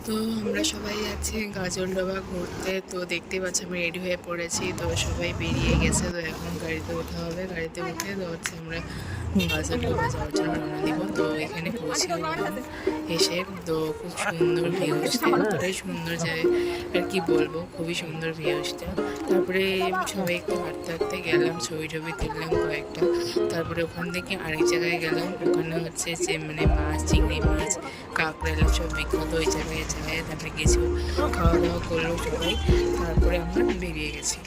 তো আমরা সবাই যাচ্ছি গাজলডোবা ঘুরতে। তো দেখতেই পাচ্ছি আমি রেডি হয়ে পড়েছি। তো সবাই বেরিয়ে গেছে। তো এখন গাড়িতে ওঠা হবে। গাড়িতে উঠে তো হচ্ছে আমরা গাজলডোবা যাওয়ার জন্য রওনা দিব। তো এখানে পৌঁছে গেলাম এসে। তো খুব সুন্দর ভিউজটা, এতটাই সুন্দর যে আর কি বলবো, খুবই সুন্দর ভিউজটা। তারপরে সবাই একটু হাঁটতে হাঁটতে গেলাম, ছবি টবি তুললাম কয়েকটা। তারপরে ওখান থেকে আরেক জায়গায় গেলাম। ওখানে হচ্ছে যে মাছ, চিংড়ি মাছ, কাঁকড়া সব বিখ্যাত। ওই জায়গায় যায় তারপরে কিছু খাওয়া দাওয়া করলো সবাই। তারপরে আমরা বেরিয়ে গেছি।